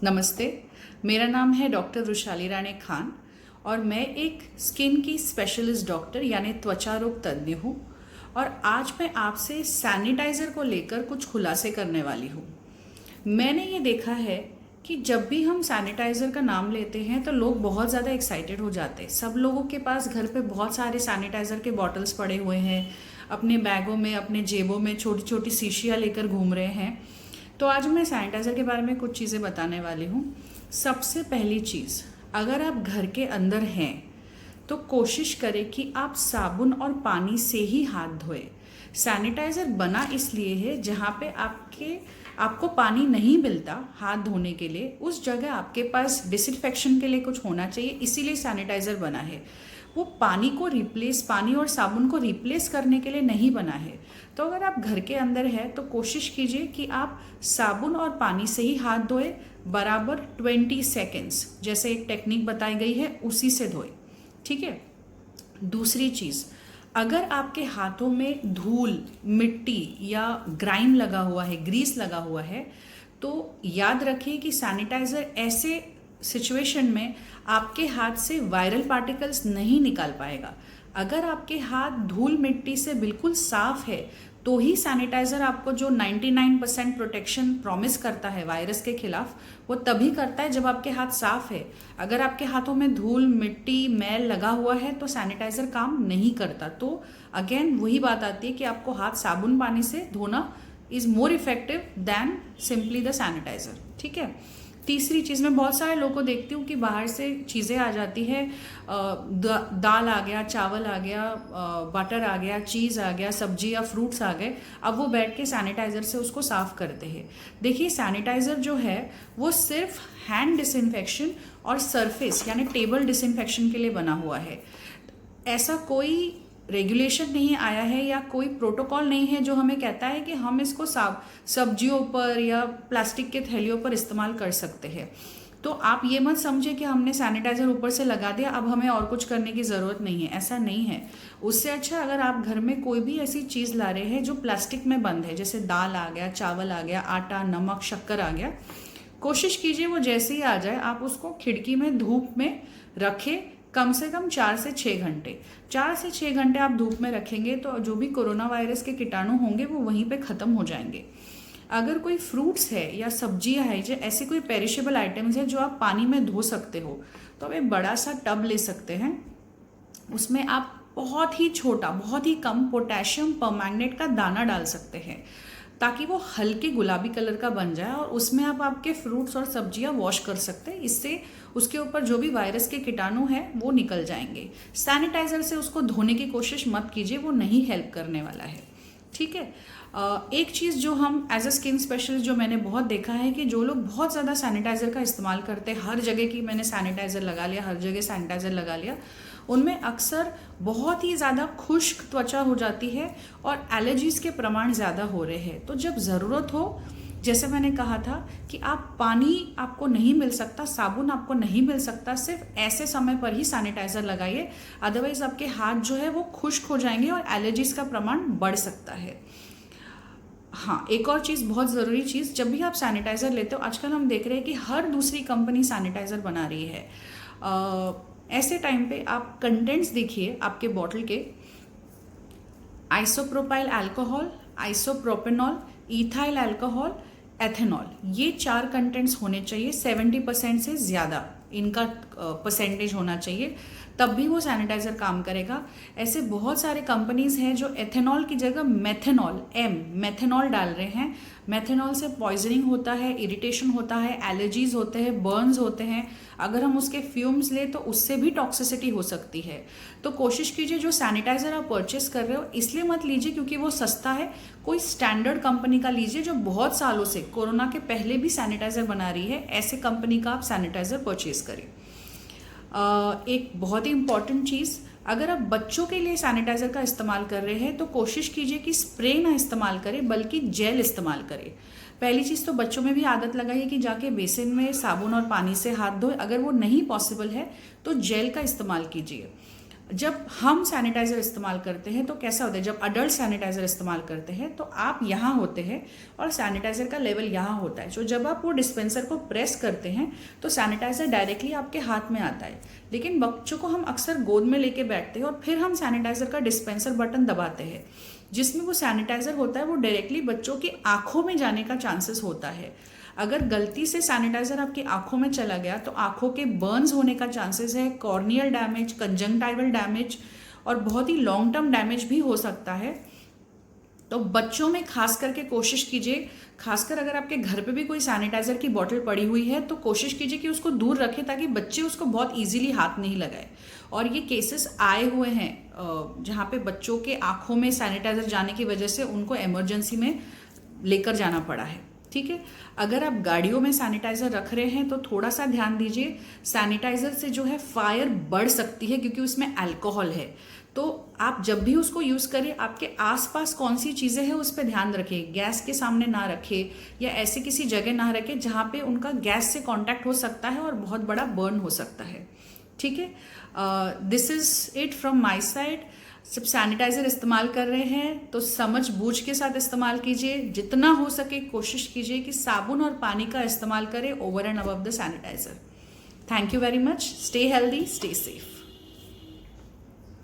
नमस्ते, मेरा नाम है डॉक्टर वृषाली राणे खान और मैं एक स्किन की स्पेशलिस्ट डॉक्टर यानी त्वचा रोग तज्ञ हूँ। और आज मैं आपसे सैनिटाइज़र को लेकर कुछ खुलासे करने वाली हूँ। मैंने ये देखा है कि जब भी हम सैनिटाइज़र का नाम लेते हैं तो लोग बहुत ज़्यादा एक्साइटेड हो जाते हैं। सब लोगों के पास घर पे बहुत सारे सैनिटाइज़र के बॉटल्स पड़े हुए हैं, अपने बैगों में, अपने जेबों में छोटी छोटी शीशियाँ लेकर घूम रहे हैं। तो आज मैं सैनिटाइज़र के बारे में कुछ चीज़ें बताने वाली हूँ। सबसे पहली चीज़, अगर आप घर के अंदर हैं तो कोशिश करें कि आप साबुन और पानी से ही हाथ धोएं। सैनिटाइज़र बना इसलिए है जहाँ पे आपको पानी नहीं मिलता हाथ धोने के लिए, उस जगह आपके पास डिसइंफेक्शन के लिए कुछ होना चाहिए, इसीलिए सैनिटाइज़र बना है। वो पानी और साबुन को रिप्लेस करने के लिए नहीं बना है। तो अगर आप घर के अंदर है तो कोशिश कीजिए कि आप साबुन और पानी से ही हाथ धोए, बराबर 20 सेकेंड्स, जैसे एक टेक्निक बताई गई है उसी से धोए। ठीक है। दूसरी चीज़, अगर आपके हाथों में धूल, मिट्टी या ग्राइम लगा हुआ है, ग्रीस लगा हुआ है, तो याद रखिए कि सैनिटाइज़र ऐसे सिचुएशन में आपके हाथ से वायरल पार्टिकल्स नहीं निकाल पाएगा। अगर आपके हाथ धूल मिट्टी से बिल्कुल साफ है तो ही सैनिटाइज़र आपको जो 99% प्रोटेक्शन प्रॉमिस करता है वायरस के खिलाफ, वो तभी करता है जब आपके हाथ साफ है। अगर आपके हाथों में धूल, मिट्टी, मैल लगा हुआ है तो सैनिटाइज़र काम नहीं करता। तो अगेन वही बात आती है कि आपको हाथ साबुन पानी से धोना is more effective than simply the sanitiser. ठीक है। तीसरी चीज़, मैं बहुत सारे लोगों को देखती हूँ कि बाहर से चीज़ें आ जाती है, दाल आ गया, चावल आ गया, बटर आ गया, चीज़ आ गया, सब्जी या फ्रूट्स आ गए, अब वो बैठ के सैनिटाइज़र से उसको साफ़ करते हैं। देखिए, सैनिटाइज़र जो है वो सिर्फ हैंड डिसइंफेक्शन और सरफेस यानी टेबल डिसइंफेक्शन के लिए बना हुआ है। ऐसा कोई रेगुलेशन नहीं आया है या कोई प्रोटोकॉल नहीं है जो हमें कहता है कि हम इसको सब्जियों पर या प्लास्टिक के थैलियों पर इस्तेमाल कर सकते हैं। तो आप ये मत समझे कि हमने सैनिटाइज़र ऊपर से लगा दिया, अब हमें और कुछ करने की ज़रूरत नहीं है, ऐसा नहीं है। उससे अच्छा अगर आप घर में कोई भी ऐसी चीज़ ला रहे हैं जो प्लास्टिक में बंद है, जैसे दाल आ गया, चावल आ गया, आटा, नमक, शक्कर आ गया, कोशिश कीजिए वो जैसे ही आ जाए आप उसको खिड़की में धूप में रखें, कम से कम 4 से 6 घंटे। 4 से 6 घंटे आप धूप में रखेंगे तो जो भी कोरोना वायरस के कीटाणु होंगे वो वहीं पे ख़त्म हो जाएंगे। अगर कोई फ्रूट्स है या सब्जियां है, जो ऐसे कोई पेरिशेबल आइटम्स है जो आप पानी में धो सकते हो, तो आप एक बड़ा सा टब ले सकते हैं। उसमें आप बहुत ही छोटा, बहुत ही कम पोटेशियम परमैंगनेट का दाना डाल सकते हैं ताकि वो हल्के गुलाबी कलर का बन जाए, और उसमें आप आपके फ्रूट्स और सब्जियां वॉश कर सकते हैं। इससे उसके ऊपर जो भी वायरस के कीटाणु हैं वो निकल जाएंगे। सैनिटाइज़र से उसको धोने की कोशिश मत कीजिए, वो नहीं हेल्प करने वाला है। ठीक है। एक चीज़ जो हम एज अ स्किन स्पेशलिस्ट जो मैंने बहुत देखा है कि जो लोग बहुत ज़्यादा सैनिटाइज़र का इस्तेमाल करते हैं, हर जगह की मैंने सैनिटाइज़र लगा लिया, हर जगह सैनिटाइज़र लगा लिया, उनमें अक्सर बहुत ही ज़्यादा खुश्क त्वचा हो जाती है और एलर्जीज़ के प्रमाण ज़्यादा हो रहे हैं। तो जब ज़रूरत हो, जैसे मैंने कहा था कि आप पानी आपको नहीं मिल सकता, साबुन आपको नहीं मिल सकता, सिर्फ ऐसे समय पर ही सैनिटाइज़र लगाइए, अदरवाइज आपके हाथ जो है वो खुश्क हो जाएंगे और एलर्जीज़ का प्रमाण बढ़ सकता है। हाँ, एक और चीज़, बहुत ज़रूरी चीज़, जब भी आप सैनिटाइज़र लेते हो, आजकल हम देख रहे हैं कि हर दूसरी कंपनी सैनिटाइज़र बना रही है। ऐसे टाइम पे आप कंटेंट्स देखिए आपके बॉटल के, isopropyl alcohol, isopropanol, ethyl alcohol, ethanol, ये 4 कंटेंट्स होने चाहिए। 70% से ज़्यादा इनका परसेंटेज होना चाहिए, तब भी वो सैनिटाइज़र काम करेगा। ऐसे बहुत सारे कंपनीज़ हैं जो एथेनॉल की जगह मेथेनॉल डाल रहे हैं। मेथेनॉल से पॉइजनिंग होता है, इरिटेशन होता है, एलर्जीज़ होते हैं, बर्न्स होते हैं। अगर हम उसके फ्यूम्स लें तो उससे भी टॉक्सिसिटी हो सकती है। तो कोशिश कीजिए जो सैनिटाइज़र आप परचेस कर रहे हो, इसलिए मत लीजिए क्योंकि वो सस्ता है, कोई स्टैंडर्ड कंपनी का लीजिए जो बहुत सालों से, कोरोना के पहले भी सैनिटाइज़र बना रही है। ऐसे कंपनी का आप सैनिटाइज़र परचेस करें। एक बहुत ही इंपॉर्टेंट चीज़, अगर आप बच्चों के लिए सैनिटाइज़र का इस्तेमाल कर रहे हैं तो कोशिश कीजिए कि स्प्रे ना इस्तेमाल करें बल्कि जेल इस्तेमाल करें। पहली चीज़ तो बच्चों में भी आदत लगाइए कि जाके बेसिन में साबुन और पानी से हाथ धोए। अगर वो नहीं पॉसिबल है तो जेल का इस्तेमाल कीजिए। जब हम सैनिटाइज़र इस्तेमाल करते हैं तो कैसा होता है, जब अडल्ट सैनिटाइज़र इस्तेमाल करते हैं तो आप यहाँ होते हैं और सैनिटाइज़र का लेवल यहाँ होता है। तो जब आप वो डिस्पेंसर को प्रेस करते हैं तो सैनिटाइज़र डायरेक्टली आपके हाथ में आता है। लेकिन बच्चों को हम अक्सर गोद में लेके बैठते हैं और फिर हम सैनिटाइज़र का डिस्पेंसर बटन दबाते हैं, जिसमें वो सैनिटाइज़र होता है वो डायरेक्टली बच्चों की आँखों में जाने का चांसेस होता है। अगर गलती से सैनिटाइज़र आपकी आंखों में चला गया तो आंखों के बर्न्स होने का चांसेस है, कॉर्नियल डैमेज, कंजंक्टिवल डैमेज और बहुत ही लॉन्ग टर्म डैमेज भी हो सकता है। तो बच्चों में खास करके कोशिश कीजिए, खासकर अगर आपके घर पे भी कोई सैनिटाइज़र की बॉटल पड़ी हुई है तो कोशिश कीजिए कि उसको दूर रखें ताकि बच्चे उसको बहुत इजीली हाथ नहीं लगाए। और ये केसेस आए हुए हैं जहाँ पे बच्चों के आंखों में सैनिटाइज़र जाने की वजह से उनको इमरजेंसी में लेकर जाना पड़ा है। ठीक है, अगर आप गाड़ियों में सैनिटाइज़र रख रहे हैं तो थोड़ा सा ध्यान दीजिए, सैनिटाइज़र से जो है फायर बढ़ सकती है क्योंकि उसमें अल्कोहल है। तो आप जब भी उसको यूज़ करें आपके आसपास कौन सी चीज़ें हैं उस पर ध्यान रखें, गैस के सामने ना रखें या ऐसे किसी जगह ना रखें जहाँ पे उनका गैस से कांटेक्ट हो सकता है और बहुत बड़ा बर्न हो सकता है। ठीक है, this is it from my side. जब सैनिटाइज़र इस्तेमाल कर रहे हैं तो समझ बूझ के साथ इस्तेमाल कीजिए, जितना हो सके कोशिश कीजिए कि साबुन और पानी का इस्तेमाल करें over and above the sanitiser. Thank you very much, stay healthy, stay safe.